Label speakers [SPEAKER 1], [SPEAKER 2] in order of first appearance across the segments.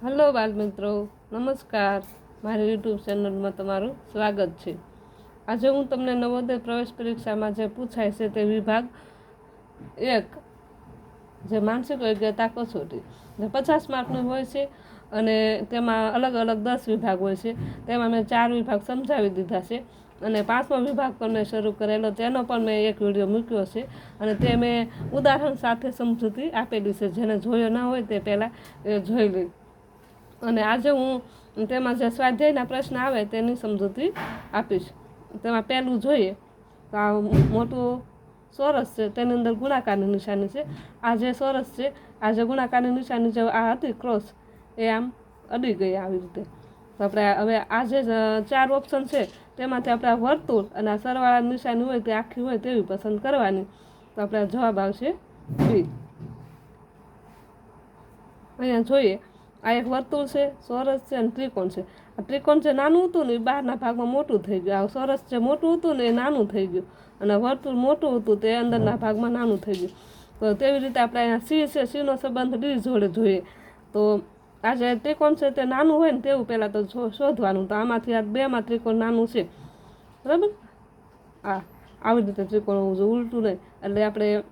[SPEAKER 1] Hello બાળ મિત્રો, નમસ્કાર. મારી યુટ્યુબ ચેનલમાં તમારું સ્વાગત છે. આજે હું તમને નવોદય પ્રવેશ પરીક્ષામાં જે પૂછાય છે તે વિભાગ 1 જે માનસિક યોગ્યતા કસોટી જે 50 માર્કનું હોય છે અને તેમાં અલગ અલગ 10 વિભાગ હોય છે. તેમાં મેં 4 વિભાગ સમજાવી દીધા છે અને 5મો વિભાગ પણ મેં શરૂ કરેલો, તેનો પણ મેં એક વિડીયો મૂક્યો છે અને તે મેં ઉદાહરણ સાથે સમજૂતી આપેલી છે. જેને જોયો ના હોય તે પહેલાં જોઈ લે. અને આજે હું તેમાં જે સ્વાધ્યાયના પ્રશ્ન આવે તેની સમજૂતી આપીશ. તેમાં પહેલું જોઈએ તો આ મોટું ચોરસ છે, તેની અંદર ગુણાકારની નિશાની છે. આ જે ચોરસ છે, આ જે ગુણાકારની નિશાની જે આ હતી ક્રોસ, એ આમ અડી ગઈ આવી રીતે. તો આપણે હવે આ જે 4 ઓપ્શન છે તેમાંથી આપણે વર્તુળ અને આ સરવાળાની નિશાની હોય તે આખી હોય તેવી પસંદ કરવાની. તો આપણે જવાબ આવશે બી. અહીંયા જોઈએ, આ એક વર્તુળ છે, ચોરસ છે અને ત્રિકોણ છે. આ ત્રિકોણ જે નાનું હતું ને એ બહારના ભાગમાં મોટું થઈ ગયું. આ ચોરસ જે મોટું હતું ને એ નાનું થઈ ગયું અને વર્તુળ મોટું હતું તે અંદરના ભાગમાં નાનું થઈ ગયું. તો તેવી રીતે આપણે અહીંયા સી છે, સીનો સંબંધ ડી જોડે જોઈએ. તો આ જે ત્રિકોણ છે તે નાનું હોય ને તેવું પહેલાં તો શોધવાનું. તો આમાંથી આ બેમાં ત્રિકોણ નાનું છે, બરાબર. આવી રીતે ત્રિકોણ હોવું જોઈએ, ઉલટું નહીં. એટલે આપણે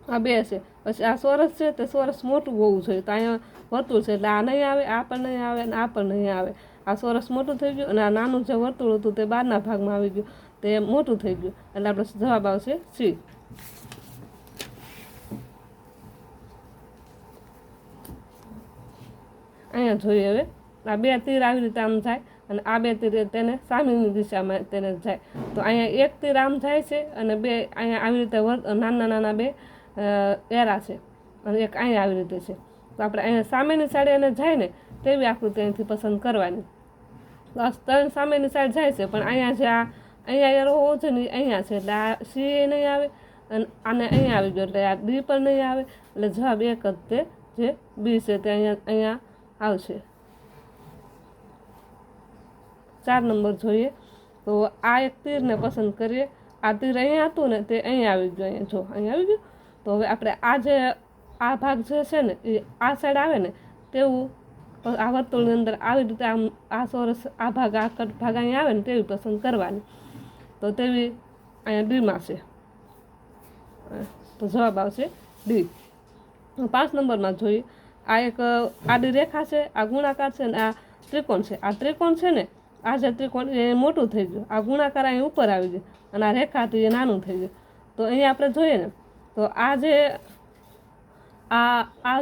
[SPEAKER 1] આ 2 છે. પછી આ ચોરસ છે તે ચોરસ મોટું હોવું જોઈએ. તો અહીંયા વર્તુળ છે એટલે આ નહીં આવે, આ પણ નહીં આવે અને આ પણ નહીં આવે. આ ચોરસ મોટું થઈ ગયું અને આ નાનું જે વર્તુળ હતું તે બહારના ભાગમાં આવી ગયું, તે મોટું થઈ ગયું. એટલે આપણે જવાબ આવશે સી. અહીંયા જોઈએ, હવે આ 2 તીર આવી રીતે આમ જાય અને આ 2 તીર તેને સામેની દિશામાં તેને જાય. તો અહીંયા 1 તીર આમ જાય છે અને 2 અહીંયા આવી રીતે નાના નાના 2 એરા છે અને એક અહીંયા આવી રીતે છે. તો આપણે અહીંયા સામેની સાઈડ એને જાય ને તેવી આકૃતિ અહીંથી પસંદ કરવાની. બસ 3 સામેની સાઈડ જાય છે, પણ અહીંયા જે અહીંયા એરો હોવો છે ને અહીંયા છે, એટલે આ સી નહીં આવે અને આને અહીંયા આવી ગયો એટલે આ ડી પણ નહીં આવે. એટલે જવાબ એક જ તે જે બી છે તે અહીંયા આવશે. 4 નંબર જોઈએ, તો આ એક તીરને પસંદ કરીએ. આ તીર અહીંયા હતું ને તે અહીંયા આવી ગયું, અહીંયા જો અહીંયા આવી ગયું. તો હવે આપણે આ ભાગ જે છે ને એ આ સાઈડ આવે ને તેવું આ વર્તુળની અંદર આવી રીતે આમ આ ચોરસ આ ભાગ આ કટ ભાગ અહીંયા આવે ને તેવી પસંદ કરવાની. તો તેવી અહીંયા ડીમાં છે, તો જવાબ આવશે ડી. 5 નંબરમાં જોઈએ, આ એક આડી રેખા છે, આ ગુણાકાર છે ને આ ત્રિકોણ છે. આ ત્રિકોણ છે ને આ જે ત્રિકોણ એ મોટું થઈ ગયું, આ ગુણાકાર અહીં ઉપર આવી ગયું અને આ રેખા હતી એ નાનું થઈ ગયું. તો અહીંયા આપણે જોઈએ ને તો આ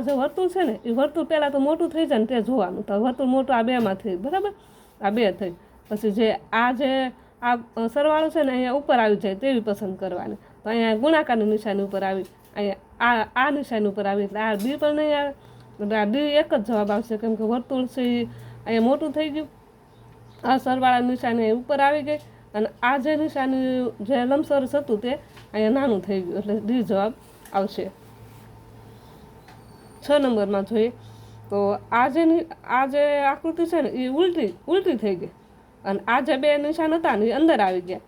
[SPEAKER 1] જે વર્તુળ છે ને એ વર્તુળ પહેલાં તો મોટું થઈ જાય ને તે જોવાનું. તો વર્તુળ મોટું આ 2માં થઈ, બરાબર. આ 2 થઈ. પછી જે આ સરવાળો છે ને અહીંયા ઉપર આવી જાય તેવી પસંદ કરવાની. તો અહીંયા ગુણાકારની નિશાની ઉપર આવી, અહીંયા આ નિશાની ઉપર આવી એટલે આ બી પણ નહીં આવે. એટલે આ ડી એક જ જવાબ આવશે, કેમ કે વર્તુળ છે એ અહીંયા મોટું થઈ ગયું, આ સરવાળાની નિશાની ઉપર આવી ગઈ અને આ જે નિશાની જે લંબચોરસ હતું તે અહીંયા નાનું થઈ ગયું, એટલે ડી જવાબ આવશે. 6 નંબરમાં જોઈએ, તો આ જે આકૃતિ છે ને એ ઉલટી થઈ ગઈ અને આ જે 2 નિશાન હતા ને એ અંદર આવી ગયા.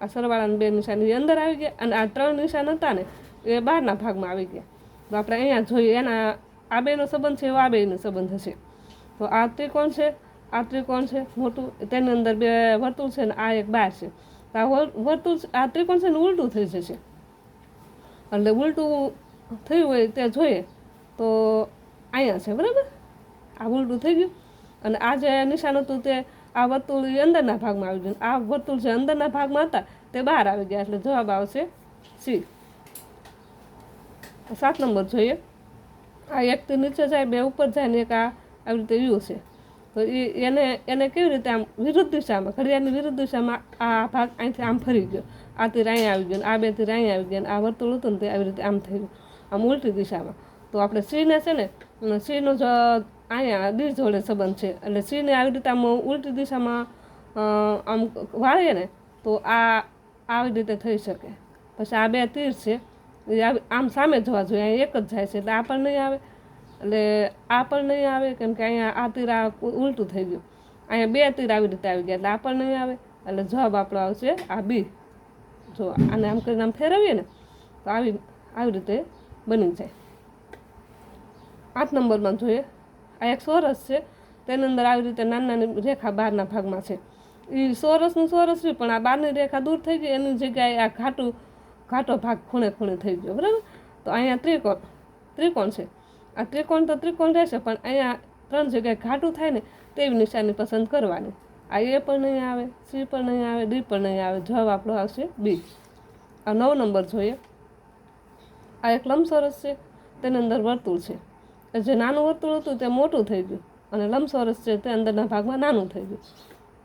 [SPEAKER 1] આ સરવાળાના 2 નિશાન એ અંદર આવી ગયા અને આ 3 નિશાન હતા ને એ બહારના ભાગમાં આવી ગયા. તો આપણે અહીંયા જોઈએ એના આ 2નો સંબંધ છે એવો આ 2નો સંબંધ હશે. તો આ ત્રિકોણ છે મોટું, તેની અંદર 2 વર્તુળ છે ને આ એક બહાર છે. તો આ ત્રિકોણ છે ને ઉલટું થઈ જશે. એટલે ઉલટું થયું હોય તે જોઈએ તો અહીંયા છે, બરાબર. આ ઉલટું થઈ ગયું અને આ જે નિશાન હતું તે આ વર્તુળ અંદરના ભાગમાં આવી ગયું. આ વર્તુળ જે અંદરના ભાગમાં હતા તે બહાર આવી ગયા, એટલે જવાબ આવશે સી. 7 નંબર જોઈએ, આ એક થી નીચે જાય, 2 ઉપર જાય ને એક આ આવી રીતે યુ છે. તો એને કેવી રીતે આમ વિરુદ્ધ દિશામાં, ઘડિયાળની વિરુદ્ધ દિશામાં આ ભાગ અહીંથી આમ ફરી ગયો. આ તીર અહીંયા આવી ગયો, આ 2 તીર અહીંયા આવી ગયા, આ વર્તુળ હતું ને તે આવી રીતે આમ થઈ ગયું, આમ ઉલટી દિશામાં. તો આપણે સીને છે ને સીનો જો અહીંયા ડી જોડે સંબંધ છે, એટલે સીને આવી રીતે આમ ઉલટી દિશામાં આમ વાળીએ ને તો આ આવી રીતે થઈ શકે. પછી આ 2 તીર છે એ આમ સામે જવા જોઈએ, અહીંયા એક જ જાય છે એટલે આ પણ નહીં આવે. એટલે આ પણ નહીં આવે, કેમ કે અહીંયા આ તીર ઉલટું થઈ ગયું. અહીંયા 2 તીર આવી રીતે આવી ગયા એટલે આ પણ નહીં આવે. એટલે જવાબ આપણો આવશે આ બી. જો આને આમ કરીને આમ ફેરવીએ ને તો આવી રીતે બની જાય. 8 નંબરમાં જોઈએ, આ એક ચોરસ છે, તેની અંદર આવી રીતે નાની નાની રેખા બહારના ભાગમાં છે. એ ચોરસનું ચોરસ છે, પણ આ બહારની રેખા દૂર થઈ ગઈ, એની જગ્યાએ આ ઘાટો ભાગ ખૂણે ખૂણે થઈ ગયો, બરાબર. તો અહીંયા ત્રિકોણ છે. આ ત્રિકોણ તો ત્રિકોણ રહેશે, પણ અહીંયા 3 જગ્યાએ ઘાટું થાય ને તેવી નિશાની પસંદ કરવાની. આ એ પણ નહીં આવે, સી પણ નહીં આવે, ડી પણ નહીં આવે. જવાબ આપણો આવશે બી. આ 9 નંબર જોઈએ. આ એક લંબચોરસ છે, તેની અંદર વર્તુળ છે. જે નાનું વર્તુળ હતું તે મોટું થઈ ગયું, અને લંબચોરસ છે તે અંદરના ભાગમાં નાનું થઈ ગયું.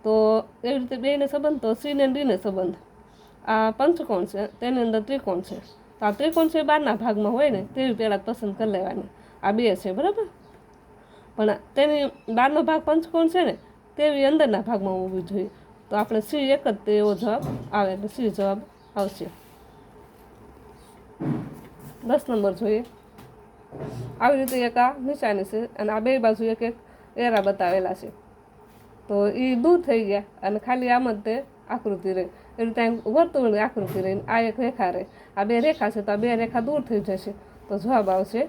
[SPEAKER 1] તો એવી રીતે બેને સંબંધ, તો સી ને ડીને સંબંધ. આ પંચકોણ છે, તેની અંદર ત્રિકોણ છે. તો આ ત્રિકોણ છે બહારના ભાગમાં હોય ને તેવી પહેલાં પસંદ કરી લેવાની. આ 2 છે, બરાબર. પણ તેની બહારનો ભાગ પંચકોણ છે ને તેવી અંદરના ભાગમાં હોવી જોઈએ. તો આપણે સી એક જ તેવો જવાબ આવે, એટલે સી જવાબ આવશે. 10 નંબર જોઈએ. આવી રીતે એક આ નિશાની છે, અને આ 2 બાજુ એક એક એરા બતાવેલા છે. તો એ દૂર થઈ ગયા, અને ખાલી આમ જ તે આકૃતિ રહી. એ રીતે વર્તુળની આકૃતિ રહી, આ એક રેખા રહી. આ 2 રેખા છે, તો આ 2 રેખા દૂર થઈ જશે. તો જવાબ આવશે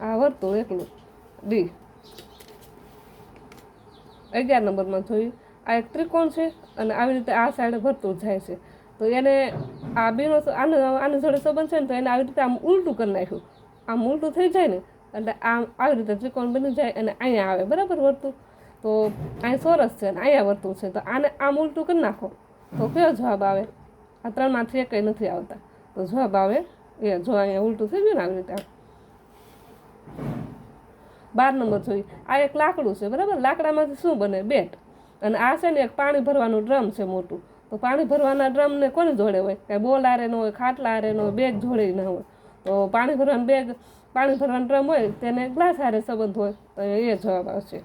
[SPEAKER 1] આ વર્તુળ એકલું, ડી. 11 નંબરમાં જોઈએ. આ એક ત્રિકોણ છે, અને આવી રીતે આ સાઈડ વર્તુળ જાય છે. તો એને આ બેનો આની જોડે સંબંધ છે ને, તો એને આવી રીતે આમ ઉલટું કરી નાખ્યું. આમ ઉલટું થઈ જાય ને એટલે આમ આવી રીતે ત્રિકોણ બની જાય, અને અહીંયા આવે, બરાબર, વર્તુળ. તો અહીંયા ચોરસ છે અને અહીંયા વર્તુળ છે. તો આને આમ ઉલટું કરી નાખો તો કયો જવાબ આવે? આ 3માંથી એકય નથી આવતા. તો જવાબ આવે એ. જો અહીંયા ઉલટું થઈ ગયું ને આવી રીતે. 12 નંબર જોઈએ. આ એક લાકડું છે, બરાબર. લાકડામાંથી શું બને? બેટ. અને આ છે ને એક પાણી ભરવાનું ડ્રમ છે મોટું. તો પાણી ભરવાના ડ્રમને કોની જોડે હોય? કાંઈ બોલ આરે ન હોય, ખાટલા આરે ન હોય, બેગ જોડે ન હોય. તો પાણી ભરવાનું ડ્રમ હોય તેને ગ્લાસ હારે સંબંધ હોય. તો એ જવાબ આવશે.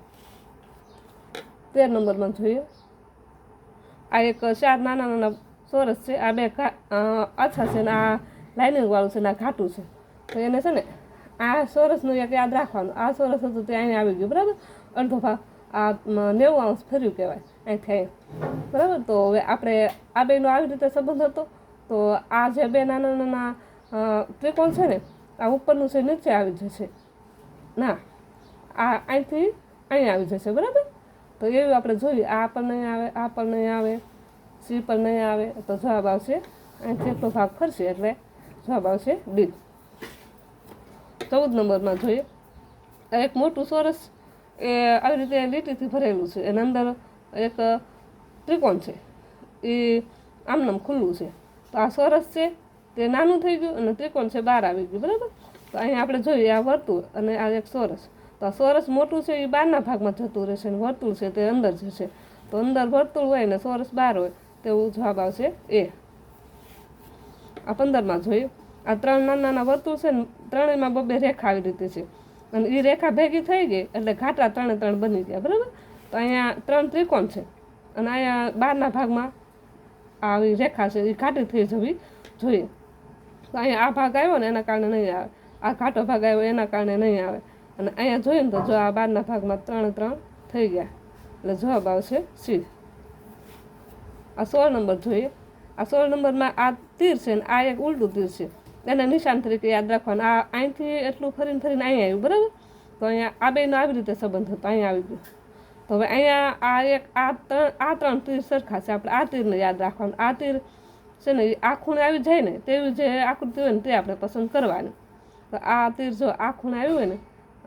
[SPEAKER 1] 13 નંબરમાં જોઈએ. આ એક 4 નાના નાના ચોરસ છે. આ 2 આછા છે, ને આ લાઇનિંગ વાળું છે, ને આ ઘાટું છે. તો એને છે ને આ ચોરસનું એક યાદ રાખવાનું. આ ચોરસ હતું તે અહીંયા આવી ગયું, બરાબર. અડધો ભાગ આ 90 અંશ ફર્યું કહેવાય અહીંથી, બરાબર. તો હવે આપણે આ 2નો આવી રીતે સંબંધ હતો. તો આ જે 2 નાના નાના ત્રિકોણ છે ને, આ ઉપરનું છે નીચે આવી જશે, ના આ અહીંથી અહીંયા આવી જશે, બરાબર. તો એવું આપણે જોઈએ. આ પણ નહીં આવે, આ પણ નહીં આવે, સી પણ નહીં આવે. તો જવાબ આવશે અહીંથી એટલો ભાગ ફરશે, એટલે જવાબ આવશે ડી. 14 નંબરમાં જોઈએ. એક મોટું ચોરસ એ આવી રીતે લીટીથી ભરેલું છે. એની અંદર એક ત્રિકોણ છે, એ આમનામ ખુલ્લું છે. તો આ ચોરસ છે તે નાનું થઈ ગયું, અને ત્રિકોણ છે બહાર આવી ગયું, બરાબર. તો અહીંયા આપણે જોઈએ આ વર્તુળ અને આ એક ચોરસ. તો આ ચોરસ મોટું છે એ બહારના ભાગમાં જતું રહેશે, અને વર્તુળ છે તે અંદર જશે. તો અંદર વર્તુળ હોય ને ચોરસ બહાર હોય, તેવું જવાબ આવશે એ. આ 15માં જોઈએ. આ 3 નાના નાના વર્તુળ છે ને, ત્રણેયમાં 2 રેખા આવી રીતે છે, અને એ રેખા ભેગી થઈ ગઈ એટલે ઘાટા 3 બની ગયા, બરાબર. તો અહીંયા 3 ત્રિકોણ છે, અને અહીંયા બહારના ભાગમાં આવી રેખા છે એ ઘાટી થઈ જવી જોઈએ. તો અહીંયા આ ભાગ આવ્યો ને એના કારણે નહીં આવે, આ ઘાટો ભાગ આવ્યો એના કારણે નહીં આવે. અને અહીંયા જોઈએ ને તો જો આ બહારના ભાગમાં 3 થઈ ગયા, એટલે જવાબ આવશે સી. આ 16 નંબર જોઈએ. આ 16 નંબરમાં આ તીર છે, ને આ એક ઉલટું તીર છે. એને નિશાન તરીકે યાદ રાખવાનું. આ અહીંથી એટલું ફરીને અહીંયા આવ્યું, બરાબર. તો અહીંયા આ 2નો આવી રીતે સંબંધ હતો, અહીંયા આવી ગયું. તો હવે અહીંયા આ 3 તીર સરખા છે. આપણે આ તીરને યાદ રાખવાનું. આ તીર છે ને એ આ ખૂણે આવી જાય ને તેવી જે આકૃતિ હોય ને તે આપણે પસંદ કરવાની. તો આ તીર જો આ ખૂણે આવ્યું હોય ને,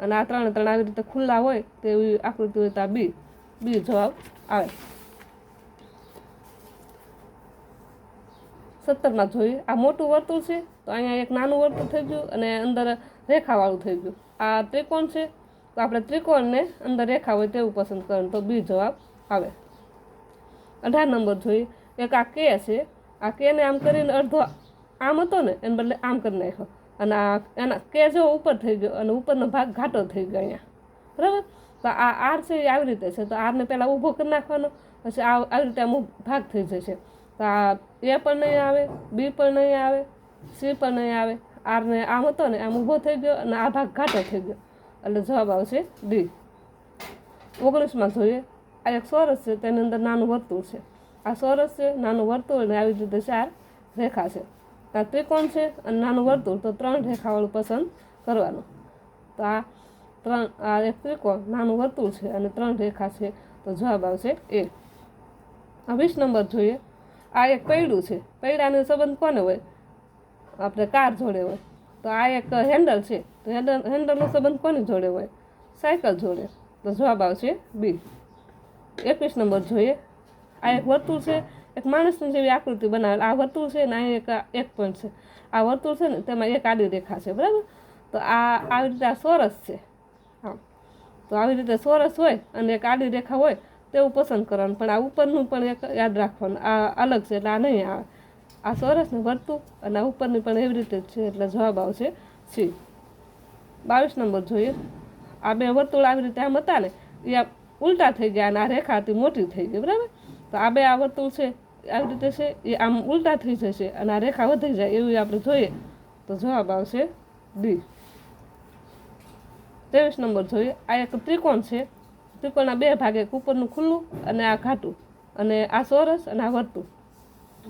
[SPEAKER 1] અને આ 3 આવી રીતે ખુલ્લા હોય તેવી આકૃતિ હોય, તો આ બી જવાબ આવે. 17માં જોઈએ. આ મોટું વર્તુળ છે, તો અહીંયા એક નાનું વર્તુળ થઈ ગયું, અને અંદર રેખાવાળું થઈ ગયું. આ ત્રિકોણ છે, તો આપણે ત્રિકોણને અંદર રેખા હોય તેવું પસંદ કરવાનું, તો બી જવાબ આવે. 18 નંબર જોઈએ. એક આ કે છે. આ કેને આમ કરીને અડધો આમ હતો ને એને બદલે આમ કરી નાખ્યો, અને આ એના કે જો ઉપર થઈ ગયો, અને ઉપરનો ભાગ ઘાટો થઈ ગયો અહીંયા, બરાબર. તો આ આર છે એ આવી રીતે છે. તો આરને પહેલાં ઊભો કરી નાખવાનો, પછી આવી રીતે અમુક ભાગ થઈ જશે. તો આ એ પણ નહીં આવે, બી પણ નહીં આવે, સી પણ નહીં આવે. આરને આમ હતો ને આમ ઊભો થઈ ગયો, અને આ ભાગ ઘાટો થઈ ગયો, એટલે જવાબ આવશે ડી. 19માં જોઈએ. આ એક ચોરસ છે, તેની અંદર નાનું વર્તુળ છે. આ ચોરસ છે, નાનું વર્તુળ, અને આવી રીતે 4 રેખા છે. આ ત્રિકોણ છે અને નાનું વર્તુળ, તો 3 રેખાવાળું પસંદ કરવાનું. તો આ ત્રણ આ એક ત્રિકોણ નાનું વર્તુળ છે અને 3 રેખા છે, તો જવાબ આવશે એ. 20 નંબર જોઈએ. આ એક પૈડું છે. પૈડાનો સંબંધ કોને હોય? આપણે કાર જોડે હોય. તો આ એક હેન્ડલ છે, તો હેન્ડલનો સંબંધ કોની જોડે હોય? સાયકલ જોડે, તો જવાબ આવશે બી. 21 નંબર જોઈએ. આ એક વર્તુળ છે, એક માણસની જેવી આકૃતિ બનાવેલ. આ વર્તુળ છે ને આ એક પોઈન્ટ છે. આ વર્તુળ છે ને તેમાં એક આડી રેખા છે, બરાબર. તો આ આવી રીતે આ ચોરસ છે. હા, તો આવી રીતે ચોરસ હોય અને એક આડી રેખા હોય તેવું પસંદ કરવાનું. પણ આ ઉપરનું પણ એક યાદ રાખવાનું, આ અલગ છે એટલે આ નહીં આવે. આ ચોરસને વર્તુળ અને આ ઉપરની પણ એવી રીતે જ છે, એટલે જવાબ આવશે સી. 22 નંબર જોઈએ. આ બે વર્તુળ આવી રીતે આમ હતા ને, એ આ ઉલટા થઈ ગયા અને આ રેખા હતી મોટી થઈ ગઈ, બરાબર. તો આ બે આ વર્તુળ છે આવી રીતે છે, એ આમ ઉલટા થઈ જશે અને આ રેખા વધી જાય એવું આપણે જોઈએ, તો જવાબ આવશે ડી. 23 નંબર જોઈએ. આ એક ત્રિકોણ છે. ત્રિકોણના બે ભાગ, એક ઉપરનું ખુલ્લું અને આ ઘાટું, અને આ ચોરસ અને આ વર્તુળ.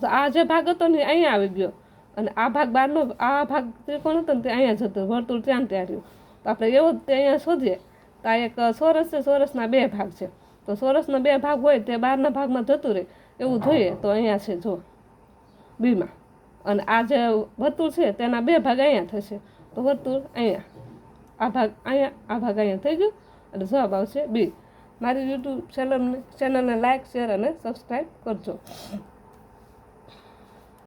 [SPEAKER 1] તો આ જે ભાગ હતો ને અહીંયા આવી ગયો અને આ ભાગ બહારનો, આ ભાગ ત્રિકોણ હતો ને તે અહીંયા જતો, વર્તુળ ત્યાં રહ્યું. તો આપણે એવો તે અહીંયા શોધીએ તો આ એક ચોરસ છે, ચોરસના બે ભાગ છે. તો ચોરસના બે ભાગ હોય તે બહારના ભાગમાં જતું રહે એવું જોઈએ, તો અહીંયા છે જો બીમાં. અને આ જે વર્તુળ છે તેના બે ભાગ અહીંયા થશે, તો વર્તુળ અહીંયા, આ ભાગ અહીંયા, આ ભાગ અહીંયા થઈ ગયું, અને જવાબ આવશે બી. મારી યુટ્યુબ ચેનલને લાઇક, શેર અને સબસ્ક્રાઈબ કરજો.